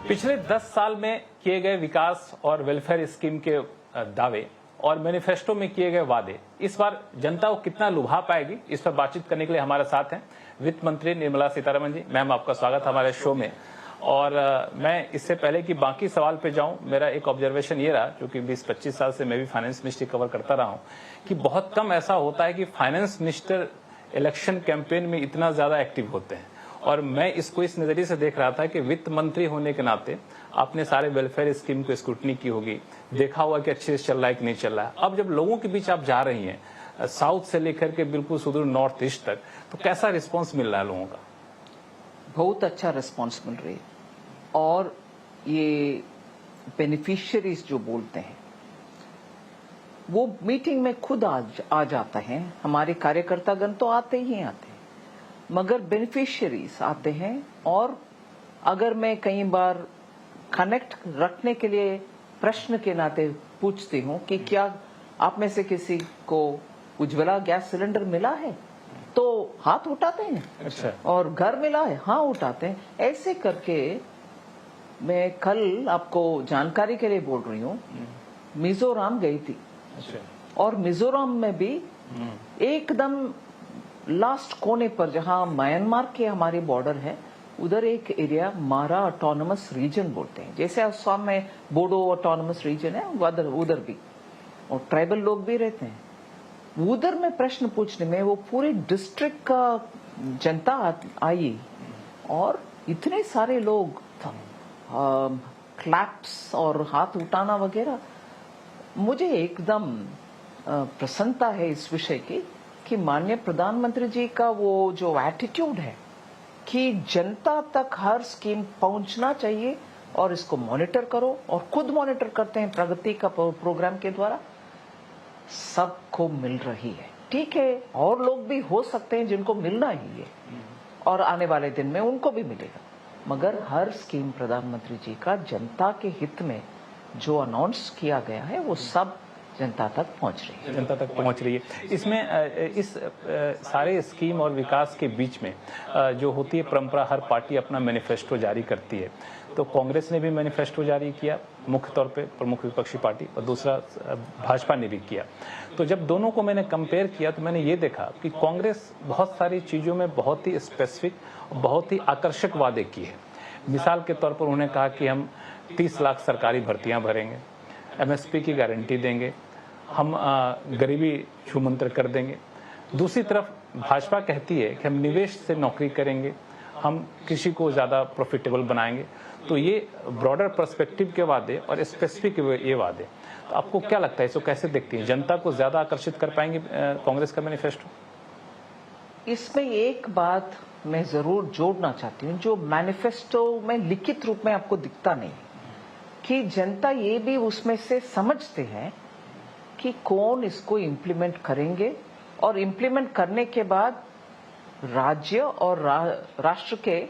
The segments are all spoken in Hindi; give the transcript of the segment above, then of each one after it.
पिछले 10 साल में किए गए विकास और वेलफेयर स्कीम के दावे और मैनिफेस्टो में किए गए वादे इस बार जनता को कितना लुभा पाएगी, इस पर बातचीत करने के लिए हमारे साथ हैं वित्त मंत्री निर्मला सीतारमण जी। मैम, आपका स्वागत है हमारे शो में। और मैं इससे पहले कि बाकी सवाल पे जाऊं, मेरा एक ऑब्जर्वेशन ये रहा, क्योंकि 20-25 साल से मैं भी फाइनेंस मिनिस्ट्री कवर करता रहा हूं, कि बहुत कम ऐसा होता है कि फाइनेंस मिनिस्टर इलेक्शन कैंपेन में इतना ज्यादा एक्टिव होते हैं। और मैं इसको इस नजरिए से देख रहा था कि वित्त मंत्री होने के नाते आपने सारे वेलफेयर स्कीम को स्क्रूटनी की होगी, देखा होगा कि अच्छे से चल रहा है कि नहीं चल रहा है। अब जब लोगों के बीच आप जा रही हैं, साउथ से लेकर के बिल्कुल सुदूर नॉर्थ ईस्ट तक, तो कैसा रिस्पांस मिल रहा है लोगों का? बहुत अच्छा रिस्पांस मिल रही है। और ये बेनिफिशियरीज जो बोलते हैं वो मीटिंग में खुद आ जाता है। हमारे कार्यकर्तागण तो आते ही आते हैं, मगर बेनिफिशियरीज आते हैं। और अगर मैं कई बार कनेक्ट रखने के लिए प्रश्न के नाते पूछती हूँ कि क्या आप में से किसी को उज्ज्वला गैस सिलेंडर मिला है, तो हाथ उठाते हैं। अच्छा। और घर मिला है, हाँ उठाते हैं। ऐसे करके मैं कल आपको जानकारी के लिए बोल रही हूँ, मिजोरम गई थी। अच्छा। और मिजोरम में भी एकदम लास्ट कोने पर, जहां म्यांमार के हमारी बॉर्डर है, उधर एक एरिया मारा ऑटोनमस रीजन बोलते हैं। जैसे असम में बोडो ऑटोनमस रीजन है, उधर भी और ट्राइबल लोग भी रहते हैं। उधर में प्रश्न पूछने में वो पूरे डिस्ट्रिक्ट का जनता आई और इतने सारे लोग, क्लैप्स और हाथ उठाना वगैरह। मुझे एकदम प्रसन्नता है इस विषय की कि माननीय प्रधानमंत्री जी का वो जो एटीट्यूड है कि जनता तक हर स्कीम पहुंचना चाहिए और इसको मॉनिटर करो, और खुद मॉनिटर करते हैं प्रगति का प्रोग्राम के द्वारा। सबको मिल रही है। ठीक है, और लोग भी हो सकते हैं जिनको मिलना ही है और आने वाले दिन में उनको भी मिलेगा, मगर हर स्कीम प्रधानमंत्री जी का जनता के हित में जो अनाउंस किया गया है वो सब जनता तक पहुंच रही है। जनता तक पहुंच रही है। इसमें इस सारे स्कीम और विकास के बीच में जो होती है परंपरा, हर पार्टी अपना मैनिफेस्टो जारी करती है। तो कांग्रेस ने भी मैनिफेस्टो जारी किया, मुख्य तौर पे प्रमुख विपक्षी पार्टी, और दूसरा भाजपा ने भी किया। तो जब दोनों को मैंने कंपेयर किया तो मैंने ये देखा कि कांग्रेस बहुत सारी चीज़ों में बहुत ही स्पेसिफिक, बहुत ही आकर्षक वादे किए हैं। मिसाल के तौर पर उन्होंने कहा कि हम 30 लाख सरकारी भर्तियां भरेंगे, MSP की गारंटी देंगे, हम गरीबी छूमंतर कर देंगे। दूसरी तरफ भाजपा कहती है कि हम निवेश से नौकरी करेंगे, हम कृषि को ज़्यादा प्रॉफिटेबल बनाएंगे। तो ये ब्रॉडर पर्सपेक्टिव के वादे और स्पेसिफिक ये वादे, तो आपको क्या लगता है, इसको कैसे देखती हैं? जनता को ज़्यादा आकर्षित कर पाएंगे कांग्रेस का मैनिफेस्टो? इसमें एक बात मैं जरूर जोड़ना चाहती हूँ जो मैनिफेस्टो में लिखित रूप में आपको दिखता नहीं, कि जनता ये भी उसमें से समझते हैं कि कौन इसको इम्प्लीमेंट करेंगे, और इम्प्लीमेंट करने के बाद राज्य और राष्ट्र के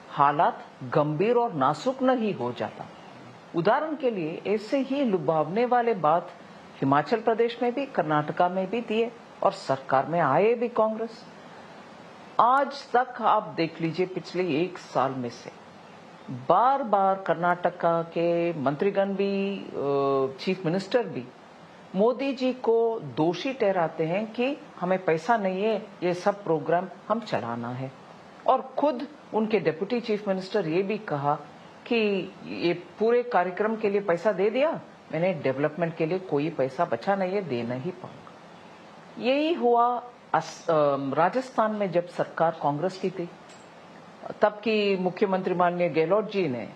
हालात गंभीर और नाजुक नहीं हो जाता। उदाहरण के लिए ऐसे ही लुभावने वाले बात हिमाचल प्रदेश में भी, कर्नाटका में भी दिए, और सरकार में आए भी कांग्रेस। आज तक आप देख लीजिए, पिछले 1 साल में से बार बार कर्नाटका के मंत्रीगण भी, चीफ मिनिस्टर भी मोदी जी को दोषी ठहराते हैं कि हमें पैसा नहीं है, ये सब प्रोग्राम हम चलाना है। और खुद उनके डिप्टी चीफ मिनिस्टर ये भी कहा कि ये पूरे कार्यक्रम के लिए पैसा दे दिया, मैंने डेवलपमेंट के लिए कोई पैसा बचा नहीं है, दे नहीं पाऊंगा। यही हुआ राजस्थान में जब सरकार कांग्रेस की थी। तब की मुख्यमंत्री माननीय गहलोत जी ने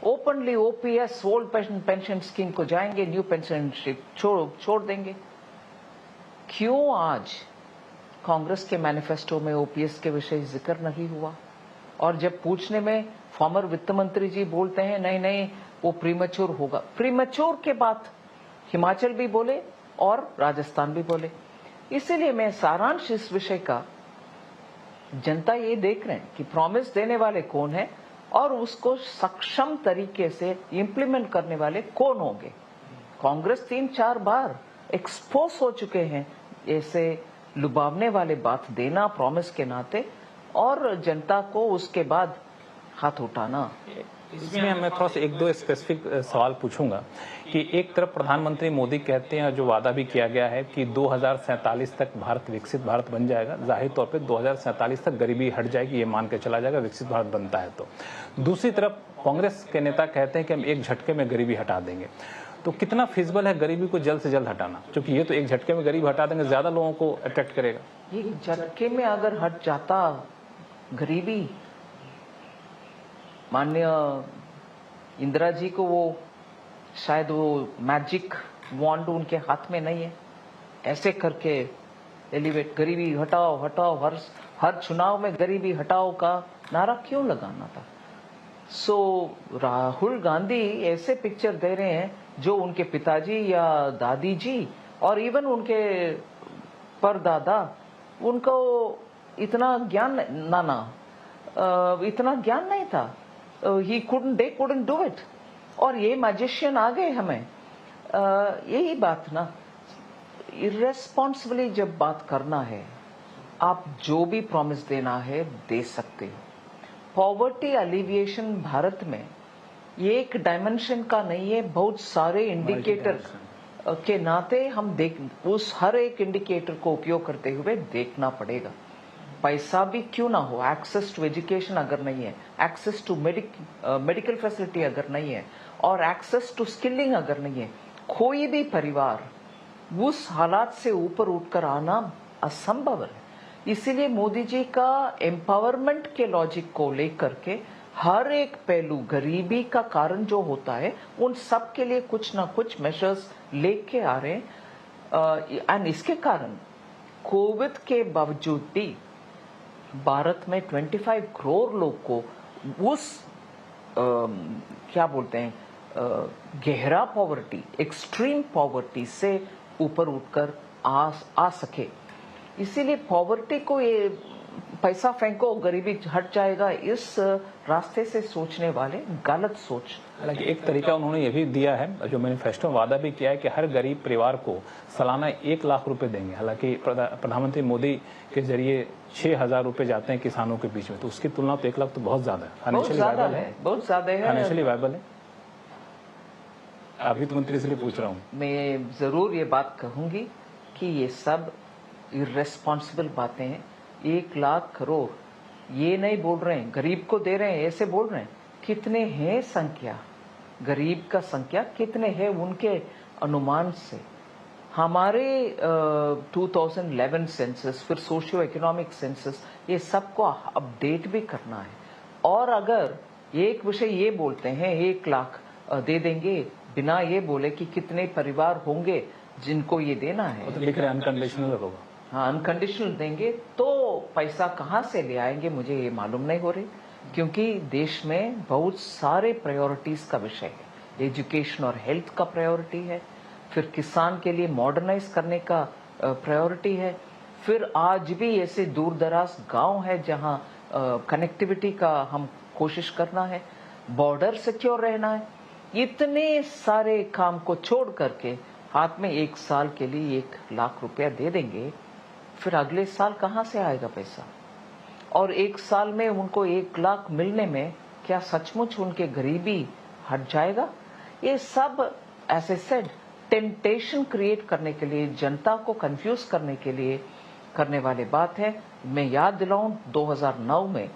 openly OPS old pension scheme को जाएंगे, न्यू पेंशन छोड़ देंगे। क्यों आज कांग्रेस के मैनिफेस्टो में OPS के विषय जिक्र नहीं हुआ? और जब पूछने में फॉर्मर वित्त मंत्री जी बोलते हैं नहीं नहीं वो प्रीमेच्योर होगा। प्रीमेच्योर के बाद हिमाचल भी बोले और राजस्थान भी बोले। इसीलिए मैं सारांश इस विषय का, जनता ये देख रहे हैं कि प्रॉमिस देने वाले कौन है और उसको सक्षम तरीके से इम्प्लीमेंट करने वाले कौन होंगे। कांग्रेस 3-4 बार एक्सपोज हो चुके हैं ऐसे लुभावने वाले बात देना प्रॉमिस के नाते, और जनता को उसके बाद हाथ उठाना। इसमें मैं थोड़ा सा एक दो स्पेसिफिक सवाल पूछूंगा कि एक तरफ प्रधानमंत्री मोदी कहते हैं, जो वादा भी किया गया है कि 2047 तक भारत विकसित भारत बन जाएगा। जाहिर तौर पे 2047 तक गरीबी हट जाएगी, ये मान के चला जाएगा विकसित भारत बनता है तो। दूसरी तरफ कांग्रेस के नेता कहते हैं कि हम एक झटके में गरीबी हटा देंगे। तो कितना फिजिबल है गरीबी को जल्द से जल्द हटाना, क्योंकि ये तो एक झटके में गरीब हटा देंगे, ज्यादा लोगों को अट्रैक्ट करेगा। ये झटके में अगर हट जाता गरीबी, माननीय इंदिरा जी को वो शायद वो मैजिक वॉन्ड उनके हाथ में नहीं है, ऐसे करके एलिवेट गरीबी हटाओ हटाओ, हर चुनाव में गरीबी हटाओ का नारा क्यों लगाना था। सो राहुल गांधी ऐसे पिक्चर दे रहे हैं जो उनके पिताजी या दादी जी और इवन उनके परदादा, उनको इतना ज्ञान इतना ज्ञान नहीं था। they couldn't do it, और ये मैजिशियन आ गए हमें। यही बात ना, इर्रेस्पॉन्सिबली जब बात करना है, आप जो भी प्रॉमिस देना है दे सकते हो। पॉवर्टी एलिविएशन भारत में ये एक डायमेंशन का नहीं है, बहुत सारे इंडिकेटर के नाते हम उस हर एक इंडिकेटर को उपयोग करते हुए देखना पड़ेगा। पैसा भी क्यों ना हो, एक्सेस टू एजुकेशन अगर नहीं है, एक्सेस टू मेडिकल फैसिलिटी अगर नहीं है, और एक्सेस टू स्किलिंग अगर नहीं है, कोई भी परिवार उस हालात से ऊपर उठकर आना असंभव है। इसीलिए मोदी जी का एम्पावरमेंट के लॉजिक को लेकर के हर एक पहलू, गरीबी का कारण जो होता है, उन सब के लिए कुछ ना कुछ मेजर्स लेके आ रहे हैं। एंड इसके कारण कोविड के बावजूद भी भारत में 25 करोड़ लोग को उस क्या बोलते हैं गहरा पॉवर्टी, एक्सट्रीम पॉवर्टी से ऊपर उठकर आ सके। इसीलिए पॉवर्टी को ये पैसा फेंको गरीबी हट जाएगा, इस रास्ते से सोचने वाले गलत सोच। हालांकि एक तरीका उन्होंने ये भी दिया है, जो मैनिफेस्टो में वादा भी किया है कि हर गरीब परिवार को सालाना 1 लाख रुपए देंगे। हालांकि प्रधानमंत्री मोदी के जरिए 6,000 रुपए जाते हैं किसानों के बीच में, तो उसकी तुलना तो 1 लाख तो बहुत ज्यादा है। फाइनेंशियली वायबल है, बहुत ज्यादा है, फाइनेंशियली वायबल है। अभी तो मंत्री इसलिए पूछ रहा हूँ। मैं जरूर ये बात कहूंगी कि ये सब इर्रेस्पॉन्सिबल बातें हैं। 1 लाख करोड़ ये नहीं बोल रहे हैं, गरीब को दे रहे हैं, ऐसे बोल रहे हैं। कितने हैं संख्या, गरीब का संख्या कितने हैं उनके अनुमान से। हमारे 2011 सेंसस, फिर सोशियो इकोनॉमिक सेंसस, ये सबको अपडेट भी करना है। और अगर एक विषय ये बोलते हैं 1 लाख दे देंगे, बिना ये बोले कि कितने परिवार होंगे जिनको ये देना है, तो लिख रहे अनकंडीशनल होगा। हाँ, अनकंडीशनल देंगे तो पैसा कहाँ से ले आएंगे मुझे ये मालूम नहीं हो रही, क्योंकि देश में बहुत सारे प्रायोरिटीज का विषय है। एजुकेशन और हेल्थ का प्रायोरिटी है, फिर किसान के लिए मॉडर्नाइज करने का प्रायोरिटी है, फिर आज भी ऐसे दूर दराज गांव है जहां कनेक्टिविटी का हम कोशिश करना है, बॉर्डर सिक्योर रहना है। इतने सारे काम को छोड़ करके हाथ में 1 साल के लिए 1 लाख रुपया दे देंगे, फिर अगले साल कहाँ से आएगा पैसा। और 1 साल में उनको 1 लाख मिलने में क्या सचमुच उनके गरीबी हट जाएगा। ये सब ऐसे सेड टेम्पटेशन क्रिएट करने के लिए, जनता को कंफ्यूज करने के लिए करने वाली बात है। मैं याद दिलाऊं 2009 में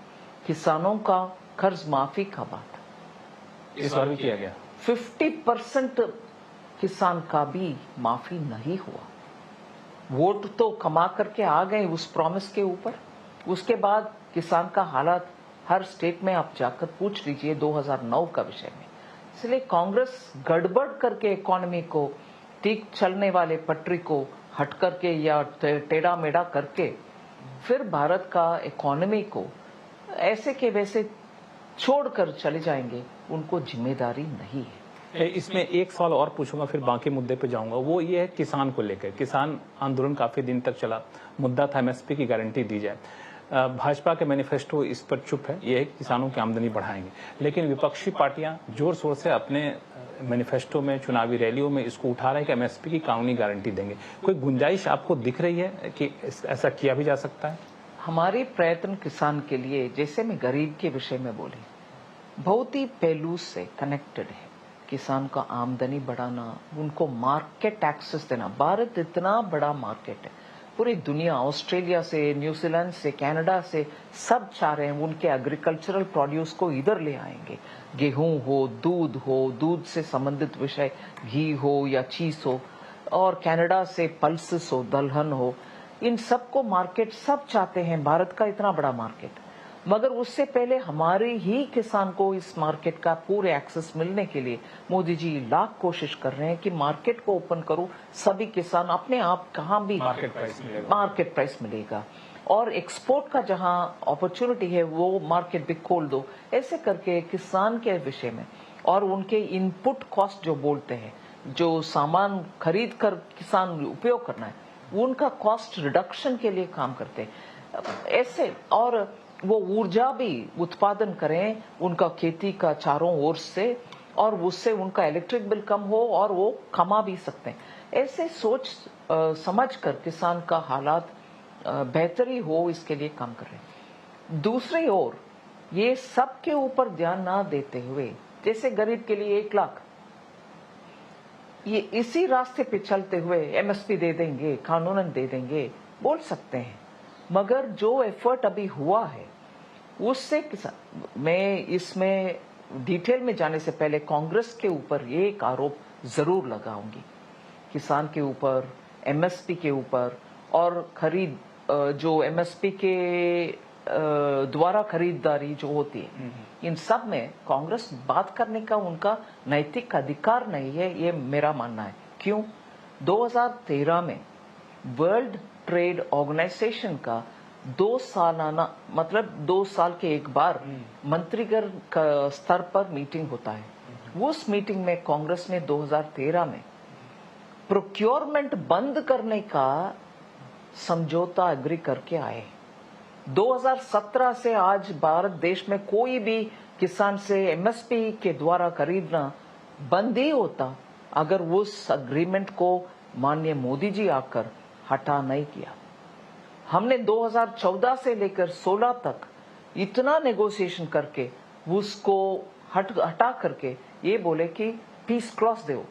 किसानों का कर्ज माफी का बात इस बार भी किया गया। 50% किसान का भी माफी नहीं हुआ। वोट तो कमा करके आ गए उस प्रॉमिस के ऊपर, उसके बाद किसान का हालात हर स्टेट में आप जाकर पूछ लीजिए 2009 का विषय में। इसलिए कांग्रेस गड़बड़ करके इकोनॉमी को, ठीक चलने वाले पटरी को हट करके या टेढ़ा मेढ़ा करके फिर भारत का इकोनॉमी को ऐसे के वैसे छोड़कर चले जाएंगे, उनको जिम्मेदारी नहीं है। इसमें एक सवाल और पूछूंगा, फिर बाकी मुद्दे पे जाऊंगा। वो ये है किसान को लेकर। किसान आंदोलन काफी दिन तक चला, मुद्दा था एमएसपी की गारंटी दी जाए। भाजपा के मैनिफेस्टो इस पर चुप है, ये है कि किसानों की आमदनी बढ़ाएंगे। लेकिन विपक्षी पार्टियां जोर शोर से अपने मैनिफेस्टो में, चुनावी रैलियों में इसको उठा रहे हैं कि एमएसपी की कानूनी गारंटी देंगे। कोई गुंजाइश आपको दिख रही है कि ऐसा किया भी जा सकता है? हमारे प्रयत्न किसान के लिए, जैसे मैं गरीब के विषय में बोली, बहुत ही पहलू से कनेक्टेड है। किसान का आमदनी बढ़ाना, उनको मार्केट एक्सेस देना। भारत इतना बड़ा मार्केट है, पूरी दुनिया, ऑस्ट्रेलिया से, न्यूजीलैंड से, कनाडा से, सब चाह रहे हैं उनके एग्रीकल्चरल प्रोड्यूस को इधर ले आएंगे। गेहूं हो, दूध से संबंधित विषय, घी हो या चीज हो, और कनाडा से पल्सेस हो, दलहन हो, इन सबको मार्केट सब चाहते हैं। भारत का इतना बड़ा मार्केट, मगर उससे पहले हमारे ही किसान को इस मार्केट का पूरे एक्सेस मिलने के लिए मोदी जी लाख कोशिश कर रहे हैं कि मार्केट को ओपन करो, सभी किसान अपने आप कहाँ भी मार्केट प्राइस मिलेगा, और एक्सपोर्ट का जहां अपॉर्चुनिटी है वो मार्केट भी खोल दो। ऐसे करके किसान के विषय में और उनके इनपुट कॉस्ट जो बोलते हैं, जो सामान खरीद कर किसान उपयोग करना है, उनका कॉस्ट रिडक्शन के लिए काम करते हैं ऐसे। और वो ऊर्जा भी उत्पादन करें उनका खेती का चारों ओर से, और उससे उनका इलेक्ट्रिक बिल कम हो और वो कमा भी सकते हैं। ऐसे सोच समझ कर किसान का हालात बेहतरी हो, इसके लिए काम कर रहे हैं। दूसरी ओर ये सब के ऊपर ध्यान ना देते हुए, जैसे गरीब के लिए 1 लाख, ये इसी रास्ते पे चलते हुए एमएसपी दे देंगे, कानूनन दे देंगे, बोल सकते हैं, मगर जो एफर्ट अभी हुआ है उससे मैं इसमें डिटेल में जाने से पहले कांग्रेस के ऊपर एक आरोप जरूर लगाऊंगी, किसान के ऊपर, एमएसपी के ऊपर, और खरीद जो एमएसपी के द्वारा खरीदारी जो होती है, इन सब में कांग्रेस बात करने का उनका नैतिक अधिकार नहीं है, ये मेरा मानना है। क्यों? 2013 में वर्ल्ड ट्रेड ऑर्गेनाइजेशन का 2 सालाना, मतलब 2 साल के एक बार मंत्रीगण का स्तर पर मीटिंग होता है। उस मीटिंग में कांग्रेस ने 2013 में प्रोक्योरमेंट बंद करने का समझौता एग्री करके आए। 2017 से आज भारत देश में कोई भी किसान से एमएसपी के द्वारा खरीदना बंद ही होता अगर उस अग्रीमेंट को माननीय मोदी जी आकर हटा नहीं किया। हमने 2014 से लेकर 16 तक इतना नेगोशिएशन करके उसको हटा करके ये बोले कि पीस क्लॉज दो,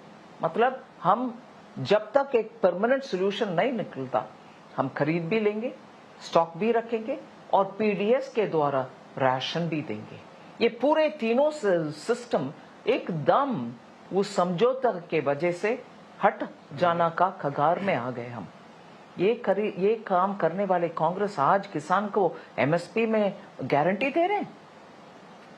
मतलब हम जब तक एक परमानेंट सोल्यूशन नहीं निकलता हम खरीद भी लेंगे, स्टॉक भी रखेंगे और पीडीएस के द्वारा राशन भी देंगे। ये पूरे तीनों सिस्टम एकदम उस समझौता के वजह से हट जाना का कगार में आ गए हम। ये काम करने वाले कांग्रेस आज किसान को एमएसपी में गारंटी दे रहे हैं,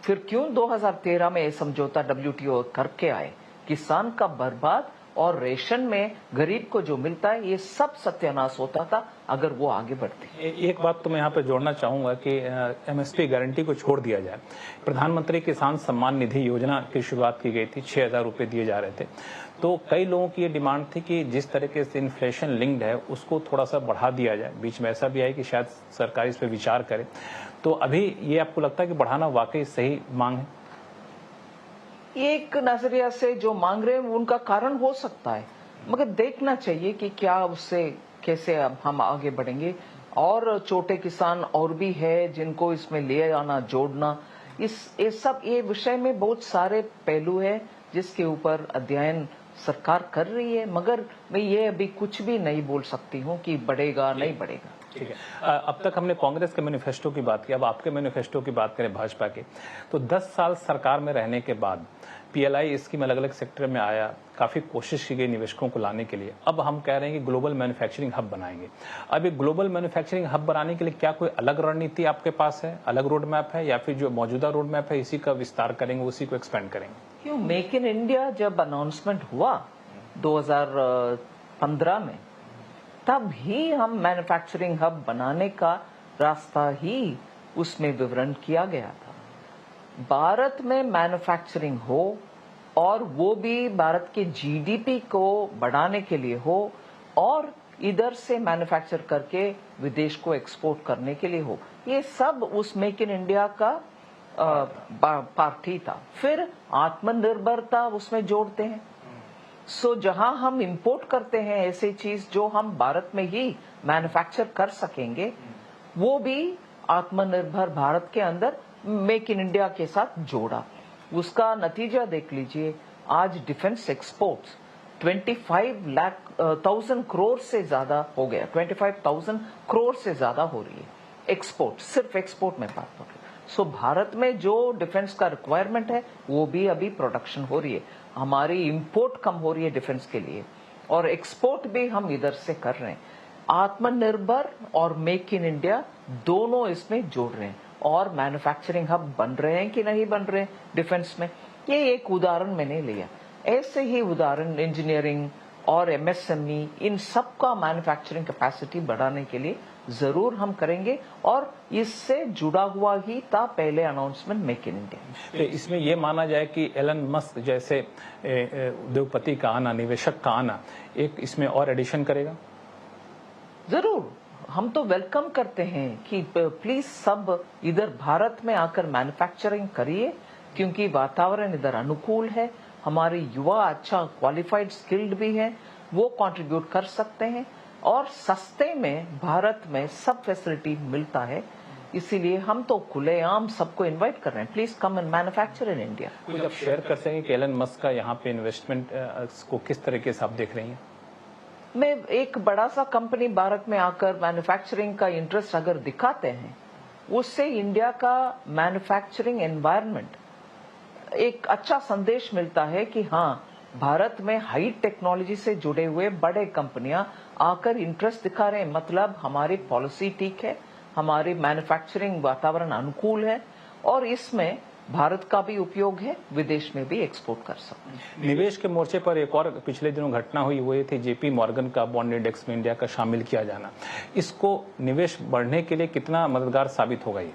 फिर क्यों 2013 में ये समझौता डब्ल्यूटीओ करके आए? किसान का बर्बाद और रेशन में गरीब को जो मिलता है ये सब सत्यानाश होता था अगर वो आगे बढ़ते। एक बात तो मैं यहाँ पे जोड़ना चाहूंगा कि एमएसपी गारंटी को छोड़ दिया जाए। प्रधानमंत्री किसान सम्मान निधि योजना की शुरुआत की गई थी, 6,000 रुपए दिए जा रहे थे, तो कई लोगों की ये डिमांड थी कि जिस तरीके से इन्फ्लेशन लिंक्ड है उसको थोड़ा सा बढ़ा दिया जाए। बीच में ऐसा भी आया कि शायद सरकार इस पर विचार करे। तो अभी ये आपको लगता है कि बढ़ाना वाकई सही मांग है? एक नजरिया से जो मांग रहे हैं उनका कारण हो सकता है, मगर देखना चाहिए कि क्या उससे कैसे हम आगे बढ़ेंगे। और छोटे किसान और भी है जिनको इसमें ले आना, जोड़ना, ये विषय में बहुत सारे पहलू है जिसके ऊपर अध्ययन सरकार कर रही है, मगर मैं ये अभी कुछ भी नहीं बोल सकती हूँ कि बढ़ेगा नहीं बढ़ेगा। ठीक है, अब तक हमने कांग्रेस के मैनिफेस्टो की बात की, अब आपके मैनिफेस्टो की बात करें भाजपा के। तो 10 साल सरकार में रहने के बाद पीएलआई स्कीम अलग अलग सेक्टर में आया, काफी कोशिश की गई निवेशकों को लाने के लिए। अब हम कह रहे हैं कि ग्लोबल मैन्युफैक्चरिंग हब बनाएंगे। अब ये ग्लोबल मैन्युफैक्चरिंग हब बनाने के लिए क्या कोई अलग रणनीति आपके पास है, अलग रोड मैप है, या फिर जो मौजूदा रोड मैप है इसी का विस्तार करेंगे, उसी को एक्सपेंड करेंगे? क्यों, मेक इन इंडिया जब अनाउंसमेंट हुआ 2015 में, तब ही हम मैन्युफैक्चरिंग हब बनाने का रास्ता ही उसमें विवरण किया गया था। भारत में मैन्युफैक्चरिंग हो और वो भी भारत के जीडीपी को बढ़ाने के लिए हो और इधर से मैन्युफैक्चर करके विदेश को एक्सपोर्ट करने के लिए हो, ये सब उस मेक इन इंडिया का पार्टी था। फिर आत्मनिर्भरता उसमें जोड़ते हैं। सो जहां हम इंपोर्ट करते हैं ऐसी चीज जो हम भारत में ही मैन्युफैक्चर कर सकेंगे, वो भी आत्मनिर्भर भारत के अंदर मेक इन इंडिया के साथ जोड़ा। उसका नतीजा देख लीजिए। आज डिफेंस एक्सपोर्ट्स 25,000 करोड़ से ज्यादा हो गया, 25,000 करोड़ से ज्यादा हो रही है एक्सपोर्ट, सिर्फ एक्सपोर्ट में बात हो रही है। सो भारत में जो डिफेंस का रिक्वायरमेंट है वो भी अभी प्रोडक्शन हो रही है। हमारी इंपोर्ट कम हो रही है डिफेंस के लिए और एक्सपोर्ट भी हम इधर से कर रहे हैं। आत्मनिर्भर और मेक इन इंडिया दोनों इसमें जोड़ रहे हैं और मैन्युफैक्चरिंग हब बन रहे हैं कि नहीं बन रहे हैं डिफेंस में। ये एक उदाहरण मैंने लिया, ऐसे ही उदाहरण इंजीनियरिंग और एमएसएमई इन सब का मैन्युफैक्चरिंग कैपेसिटी बढ़ाने के लिए जरूर हम करेंगे और इससे जुड़ा हुआ ही था पहले अनाउंसमेंट मेक इन इंडिया। तो इसमें यह माना जाए कि एलन मस्क जैसे उद्योगपति का आना, निवेशक का आना एक इसमें और एडिशन करेगा? जरूर, हम तो वेलकम करते हैं कि प्लीज सब इधर भारत में आकर मैन्युफैक्चरिंग करिए, क्योंकि वातावरण इधर अनुकूल है। हमारे युवा अच्छा क्वालिफाइड स्किल्ड भी हैं, वो कंट्रीब्यूट कर सकते हैं और सस्ते में भारत में सब फैसिलिटी मिलता है। इसीलिए हम तो खुलेआम सबको इनवाइट कर रहे हैं, please come and manufacture in India. कुछ आप शेयर कर सकेंगे कि एलन मस्क का यहाँ पे इन्वेस्टमेंट को किस तरीके से आप देख रही हैं? में एक बड़ा सा कंपनी भारत में आकर मैन्युफैक्चरिंग का इंटरेस्ट अगर दिखाते हैं, उससे इंडिया का मैन्युफैक्चरिंग एनवायरनमेंट एक अच्छा संदेश मिलता है कि हाँ, भारत में हाई टेक्नोलॉजी से जुड़े हुए बड़े कंपनियां आकर इंटरेस्ट दिखा रहे हैं। मतलब हमारी पॉलिसी ठीक है, हमारी मैन्युफैक्चरिंग वातावरण अनुकूल है और इसमें भारत का भी उपयोग है, विदेश में भी एक्सपोर्ट कर सकते हैं। निवेश के मोर्चे पर एक और पिछले दिनों घटना हुई, वो ये थी जेपी मॉर्गन का बॉन्ड इंडेक्स में इंडिया का शामिल किया जाना। इसको निवेश बढ़ने के लिए कितना मददगार साबित होगा? ये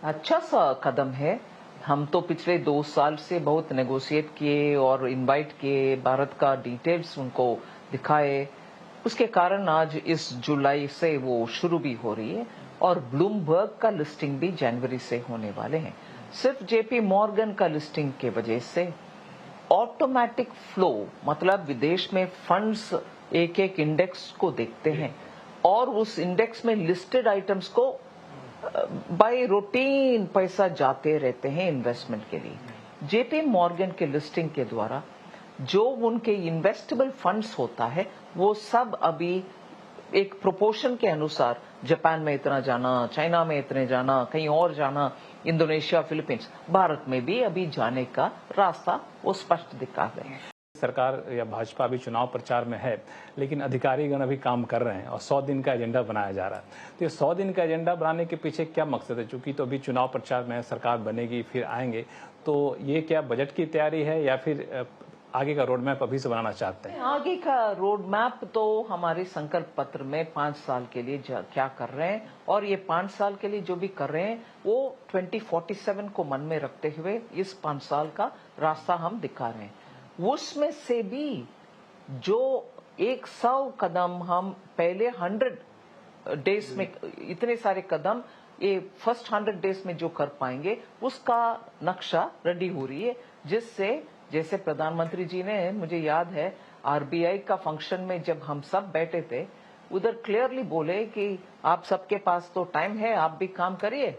अच्छा सा कदम है। हम तो पिछले 2 साल से बहुत नेगोशिएट किए और इनवाइट किए, भारत का डिटेल्स उनको दिखाए। उसके कारण आज इस जुलाई से वो शुरू भी हो रही है और ब्लूमबर्ग का लिस्टिंग भी जनवरी से होने वाले हैं। सिर्फ जेपी मॉर्गन का लिस्टिंग के वजह से ऑटोमेटिक फ्लो, मतलब विदेश में फंड्स एक एक इंडेक्स को देखते हैं और उस इंडेक्स में लिस्टेड आइटम्स को बाय रूटीन पैसा जाते रहते हैं इन्वेस्टमेंट के लिए। जेपी मॉर्गन के लिस्टिंग के द्वारा जो उनके इन्वेस्टेबल फंड्स होता है वो सब अभी एक प्रोपोर्शन के अनुसार जापान में इतना जाना, चाइना में इतने जाना, कहीं और जाना, इंडोनेशिया, फिलीपींस, भारत में भी अभी जाने का रास्ता वो स्पष्ट दिखा रहे हैं। सरकार या भाजपा अभी चुनाव प्रचार में है, लेकिन अधिकारीगण अभी काम कर रहे हैं और 100 दिन का एजेंडा बनाया जा रहा है। तो ये 100 दिन का एजेंडा बनाने के पीछे क्या मकसद है? चूंकि तो अभी चुनाव प्रचार में है, सरकार बनेगी फिर आएंगे, तो ये क्या बजट की तैयारी है या फिर आगे का रोड मैप अभी से बनाना चाहते हैं? आगे का रोड मैप तो हमारे संकल्प पत्र में 5 साल के लिए क्या कर रहे हैं और ये 5 साल के लिए जो भी कर रहे हैं वो 2047 को मन में रखते हुए इस 5 साल का रास्ता हम दिखा रहे हैं। उसमें से भी जो 100 कदम हम पहले 100 डेज में, इतने सारे कदम ये फर्स्ट 100 डेज में जो कर पाएंगे उसका नक्शा रेडी हो रही है, जिससे जैसे प्रधानमंत्री जी ने, मुझे याद है आरबीआई का फंक्शन में जब हम सब बैठे थे, उधर क्लियरली बोले कि आप सबके पास तो टाइम है, आप भी काम करिए।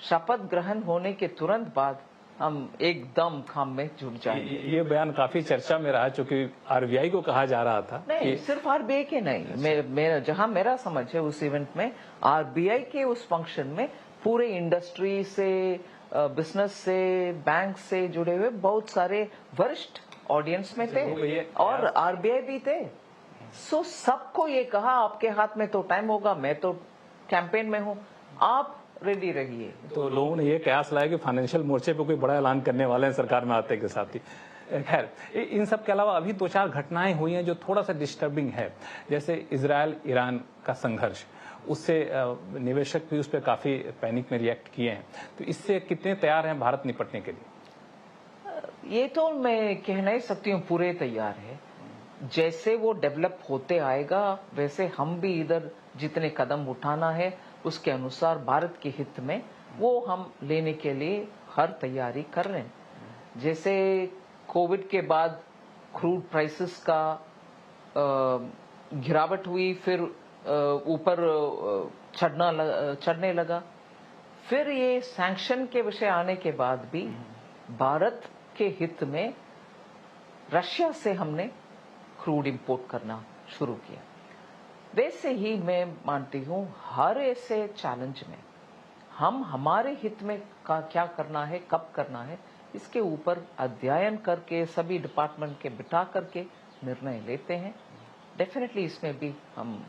शपथ ग्रहण होने के तुरंत बाद हम एकदम काम में जुट जाएंगे। ये बयान काफी चर्चा में रहा, चूंकि आरबीआई को कहा जा रहा था। नहीं, सिर्फ आरबीआई के नहीं, जहां मेरा समझ है उस इवेंट में आरबीआई के उस फंक्शन में पूरे इंडस्ट्री से, बिजनेस से, बैंक से जुड़े हुए बहुत सारे वरिष्ठ ऑडियंस में थे और आरबीआई भी थे। सो सबको ये कहा आपके हाथ में तो टाइम होगा, मैं तो कैंपेन में हूं, आप रेडी रहिए। तो लोगों ने ये कयास लाया कि फाइनेंशियल मोर्चे पे कोई बड़ा ऐलान करने वाले हैं सरकार में आते के साथ ही। खैर, इन सब के अलावा अभी 2-4 घटनाएं हुई हैं जो थोड़ा सा डिस्टर्बिंग है, जैसे इजराइल ईरान का संघर्ष, उससे निवेशक भी उस पर काफी पैनिक में रिएक्ट किए हैं। तो इससे कितने तैयार हैं भारत निपटने के लिए? ये तो मैं कह नहीं सकती हूँ पूरे तैयार है। जैसे वो डेवलप होते आएगा वैसे हम भी इधर जितने कदम उठाना है उसके अनुसार भारत के हित में वो हम लेने के लिए हर तैयारी कर रहे हैं। जैसे कोविड के बाद क्रूड प्राइसेस का गिरावट हुई, फिर ऊपर चढ़ने लगा, फिर ये सैंक्शन के विषय आने के बाद भी भारत के हित में रशिया से हमने क्रूड इंपोर्ट करना शुरू किया। वैसे ही मैं मानती हूँ हर ऐसे चैलेंज में हम हमारे हित में क्या करना है, कब करना है, इसके ऊपर अध्ययन करके सभी डिपार्टमेंट के बिठा करके निर्णय लेते हैं। डेफिनेटली इसमें भी हम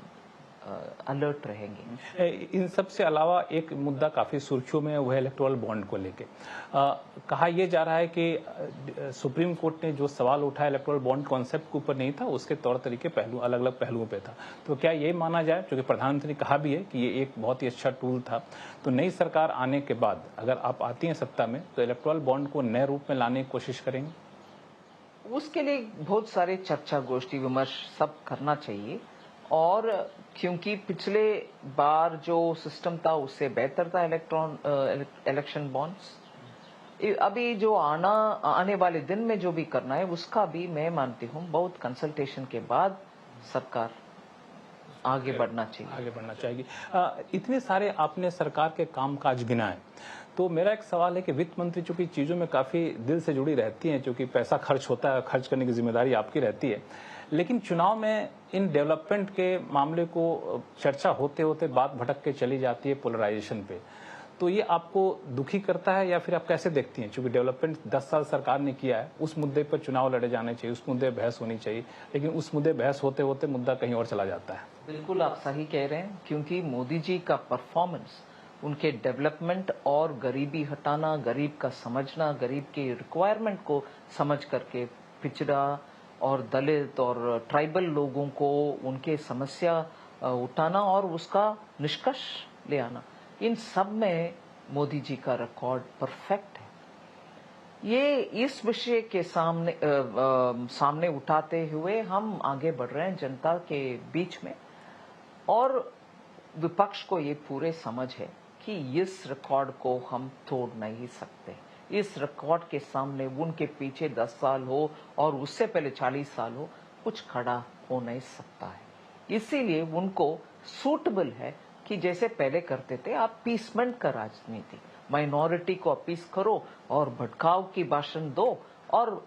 अलर्ट रहेंगे। इन सब से अलावा एक मुद्दा काफी सुर्खियों में है, वह इलेक्टोरल बॉन्ड को लेके कहा यह जा रहा है कि सुप्रीम कोर्ट ने जो सवाल उठाया इलेक्टोरल बॉन्ड कॉन्सेप्ट के ऊपर नहीं था, उसके तौर तरीके पहलू अलग अलग पहलुओं पे था। तो क्या ये माना जाए, क्योंकि प्रधानमंत्री ने कहा भी है कि ये एक बहुत ही अच्छा टूल था, तो नई सरकार आने के बाद अगर आप आती हैं सत्ता में तो इलेक्टोरल बॉन्ड को नए रूप में लाने की कोशिश करेंगे? उसके लिए बहुत सारे चर्चा, गोष्ठी, विमर्श सब करना चाहिए। और क्योंकि पिछले बार जो सिस्टम था उससे बेहतर था इलेक्शन बॉन्ड्स, अभी जो आने वाले दिन में जो भी करना है उसका भी मैं मानती हूँ बहुत कंसल्टेशन के बाद सरकार आगे बढ़ना चाहिए। इतने सारे आपने सरकार के कामकाज गिनाए, तो मेरा एक सवाल है कि वित्त मंत्री चूंकि चीजों में काफी दिल से जुड़ी रहती हैं, क्योंकि पैसा खर्च होता है, खर्च करने की जिम्मेदारी आपकी रहती है, लेकिन चुनाव में इन डेवलपमेंट के मामले को चर्चा होते होते बात भटक के चली जाती है पोलराइजेशन पे, तो ये आपको दुखी करता है या फिर आप कैसे देखती हैं? क्योंकि डेवलपमेंट 10 साल सरकार ने किया है, उस मुद्दे पर चुनाव लड़े जाने चाहिए, उस मुद्दे बहस होनी चाहिए, लेकिन उस मुद्दे बहस होते होते मुद्दा कहीं और चला जाता है। बिल्कुल आप सही कह रहे हैं, क्योंकि मोदी जी का परफॉर्मेंस, उनके डेवलपमेंट और गरीबी हटाना, गरीब का समझना, गरीब के रिक्वायरमेंट को समझ करके पिछड़ा और दलित और ट्राइबल लोगों को उनके समस्या उठाना और उसका निष्कर्ष ले आना, इन सब में मोदी जी का रिकॉर्ड परफेक्ट है। ये इस विषय के सामने उठाते हुए हम आगे बढ़ रहे हैं जनता के बीच में, और विपक्ष को ये पूरे समझ है कि इस रिकॉर्ड को हम तोड़ नहीं सकते। इस रिकॉर्ड के सामने उनके पीछे 10 साल हो और उससे पहले 40 साल हो, कुछ खड़ा हो नहीं सकता है। इसीलिए उनको सूटेबल है कि जैसे पहले करते थे, आप पीसमेंट का राजनीति, माइनॉरिटी को अपीस करो और भटकाव की भाषण दो और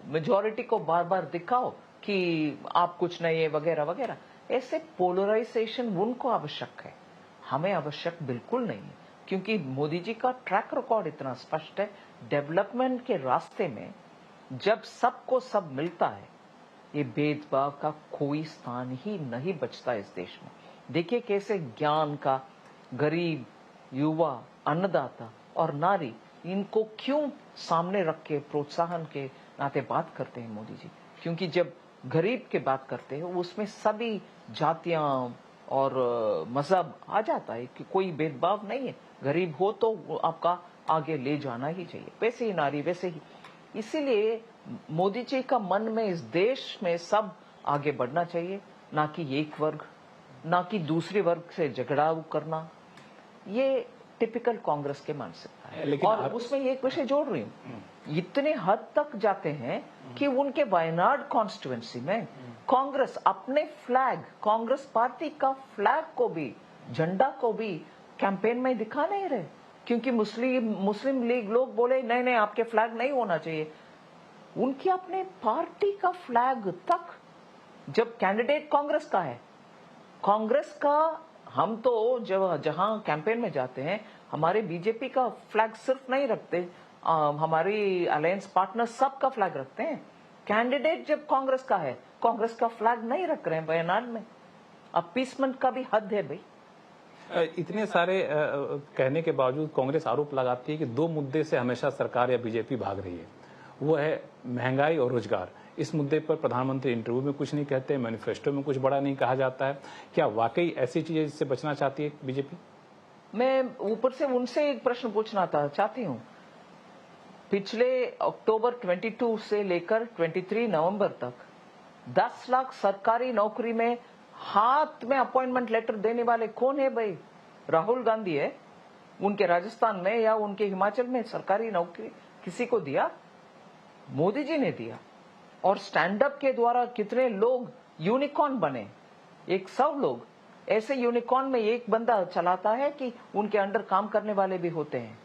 मेजॉरिटी को बार बार दिखाओ कि आप कुछ नहीं है वगैरह वगैरह। ऐसे पोलराइजेशन उनको आवश्यक है, हमें आवश्यक बिल्कुल नहीं है, क्योंकि मोदी जी का ट्रैक रिकॉर्ड इतना स्पष्ट है। डेवलपमेंट के रास्ते में जब सबको सब मिलता है, ये भेदभाव का कोई स्थान ही नहीं बचता इस देश में। देखिए कैसे ज्ञान का, गरीब, युवा, अन्नदाता और नारी, इनको क्यों सामने रख के प्रोत्साहन के नाते बात करते हैं मोदी जी, क्योंकि जब गरीब की बात करते हैं उसमें सभी जातियां और मजहब आ जाता है कि कोई भेदभाव नहीं है, गरीब हो तो आपका आगे ले जाना ही चाहिए, वैसे ही नारी, वैसे ही। इसीलिए मोदी जी का मन में इस देश में सब आगे बढ़ना चाहिए, ना कि एक वर्ग, ना कि दूसरे वर्ग से झगड़ा करना। ये टिपिकल कांग्रेस के मानसिकता है। और उसमें एक विषय जोड़ रही हूँ, इतने हद तक जाते हैं कि उनके वायनाड कॉन्स्टिट्यूएंसी में कांग्रेस अपने फ्लैग, कांग्रेस पार्टी का फ्लैग को भी, झंडा को भी कैंपेन में दिखा नहीं रहे, क्योंकि मुस्लिम लीग लोग बोले नहीं नहीं आपके फ्लैग नहीं होना चाहिए। उनके अपने पार्टी का फ्लैग तक, जब कैंडिडेट कांग्रेस का है, कांग्रेस का, हम तो जब जहां कैंपेन में जाते हैं हमारे बीजेपी का फ्लैग सिर्फ नहीं रखते, हमारी अलायंस पार्टनर सबका फ्लैग रखते हैं। कैंडिडेट जब कांग्रेस का है, कांग्रेस का फ्लैग नहीं रख रहे हैं बयान में। अपीसमेंट का भी हद है भाई। इतने सारे कहने के बावजूद कांग्रेस आरोप लगाती है कि दो मुद्दे से हमेशा सरकार या बीजेपी भाग रही है, वो है महंगाई और रोजगार। इस मुद्दे पर प्रधानमंत्री इंटरव्यू में कुछ नहीं कहते, मैनिफेस्टो में कुछ बड़ा नहीं कहा जाता है। क्या वाकई ऐसी चीजें जिससे बचना चाहती है बीजेपी? मैं ऊपर से उनसे एक प्रश्न पूछना चाहती हूँ। पिछले अक्टूबर 22 से लेकर 23 नवंबर तक 10 लाख सरकारी नौकरी में हाथ में अपॉइंटमेंट लेटर देने वाले कौन है भाई? राहुल गांधी है, उनके राजस्थान में या उनके हिमाचल में सरकारी नौकरी किसी को दिया? मोदी जी ने दिया। और स्टैंड अप के द्वारा कितने लोग यूनिकॉर्न बने, 100 लोग। ऐसे यूनिकॉर्न में एक बंदा चलाता है कि उनके अंडर काम करने वाले भी होते हैं।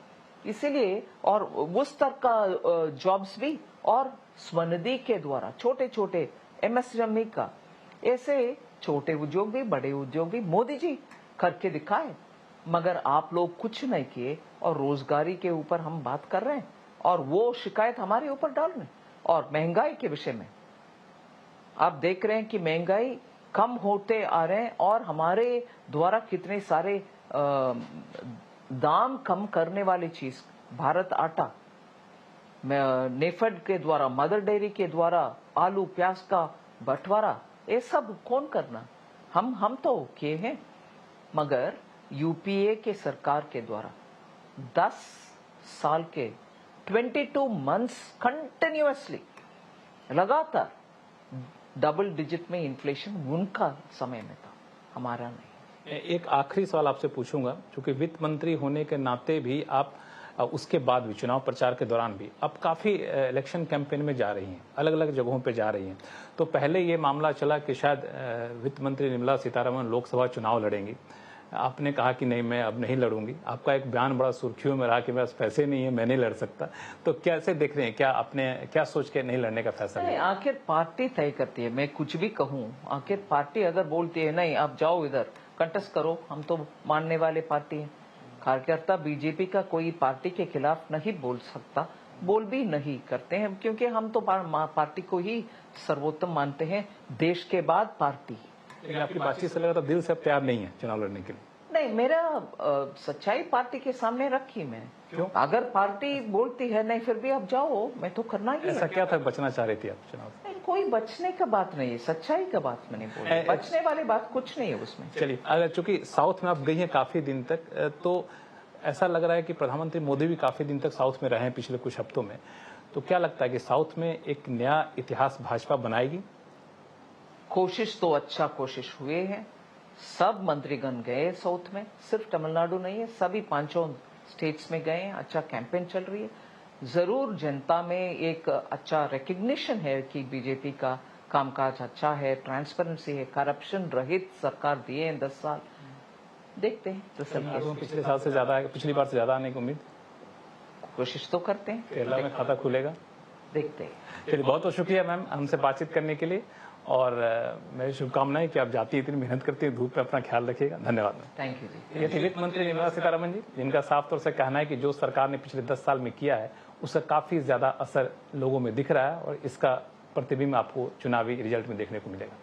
इसीलिए और उस स्तर का जॉब्स भी, और स्वनिधि के द्वारा छोटे छोटे एमएसएमई का, ऐसे छोटे उद्योग भी बड़े उद्योग भी मोदी जी करके दिखाए, मगर आप लोग कुछ नहीं किए और रोजगारी के ऊपर हम बात कर रहे हैं और वो शिकायत हमारे ऊपर डाल रहे हैं। और महंगाई के विषय में आप देख रहे हैं कि महंगाई कम होते आ रहे हैं और हमारे द्वारा कितने सारे दाम कम करने वाली चीज, भारत आटा, नेफेड के द्वारा, मदर डेयरी के द्वारा आलू प्याज का बंटवारा, ये सब कौन करना? हम तो किए हैं, मगर यूपीए के सरकार के द्वारा 10 साल के 22 मंथ्स कंटिन्यूअसली लगातार डबल डिजिट में इन्फ्लेशन उनका समय में था, हमारा नहीं। एक आखिरी सवाल आपसे पूछूंगा, क्योंकि वित्त मंत्री होने के नाते भी आप उसके बाद भी चुनाव प्रचार के दौरान भी अब काफी इलेक्शन कैंपेन में जा रही हैं, अलग अलग जगहों पे जा रही हैं। तो पहले ये मामला चला कि शायद वित्त मंत्री निर्मला सीतारमण लोकसभा चुनाव लड़ेंगी, आपने कहा कि नहीं मैं अब नहीं लड़ूंगी। आपका एक बयान बड़ा सुर्खियों में रहा कि मेरे पास पैसे नहीं है, मैं नहीं लड़ सकता। तो कैसे देख रहे हैं, क्या आपने क्या सोच के नहीं लड़ने का फैसला लिया? आखिर पार्टी तय करती है, मैं कुछ भी कहूं, आखिर पार्टी अगर बोलती है नहीं आप जाओ इधर कंटेस्ट करो, हम तो मानने वाले पार्टी हैं। कार्यकर्ता बीजेपी का कोई पार्टी के खिलाफ नहीं बोल सकता, बोल भी नहीं करते हैं, क्योंकि हम तो पार्टी को ही सर्वोत्तम मानते हैं, देश के बाद पार्टी। लेकिन आपकी बातचीत से लगा तो दिल से तैयार नहीं है चुनाव लड़ने के लिए। नहीं, मेरा सच्चाई पार्टी के सामने रखी मैं। क्यों? अगर पार्टी बोलती है नहीं फिर भी आप जाओ, मैं तो करना ही है। ऐसा क्या था बचना चाह रही थी आप चुनाव से? नहीं, कोई बचने का बात नहीं है, सच्चाई का बात मैंने बोली, बचने वाली बात कुछ नहीं है उसमें। चलिए, अगर चूंकि साउथ में आप गई हैं काफी दिन तक, तो ऐसा लग रहा है कि प्रधानमंत्री मोदी भी काफी दिन तक साउथ में रहे हैं पिछले कुछ हफ्तों में, तो क्या लगता है कि साउथ में एक नया इतिहास भाजपा बनाएगी? कोशिश तो अच्छा कोशिश हुए हैं, सब मंत्रीगण गए साउथ में, सिर्फ तमिलनाडु नहीं है, सभी 5 स्टेट्स में गए हैं, अच्छा कैंपेन चल रही है। जरूर जनता में एक अच्छा रिकग्निशन है कि बीजेपी का कामकाज अच्छा है, ट्रांसपेरेंसी है, करप्शन रहित सरकार दिए हैं 10 साल। देखते हैं तो सब पिछले साल से ज्यादा, पिछली बार से ज्यादा आने की उम्मीद, कोशिश तो करते हैं। केरला में खाता खुलेगा, देखते हैं। चलिए, बहुत बहुत शुक्रिया मैम हमसे बातचीत करने के लिए, और मेरी शुभकामनाएं कि आप जाती इतनी मेहनत करती है, धूप में अपना ख्याल रखिएगा। धन्यवाद मैम। थैंक यू जी। ये थी वित्त मंत्री निर्मला सीतारमण जी, जिनका साफ तौर से कहना है कि जो सरकार ने पिछले 10 साल में किया है उसका काफी ज्यादा असर लोगों में दिख रहा है और इसका प्रतिबिंब आपको चुनावी रिजल्ट में देखने को मिलेगा।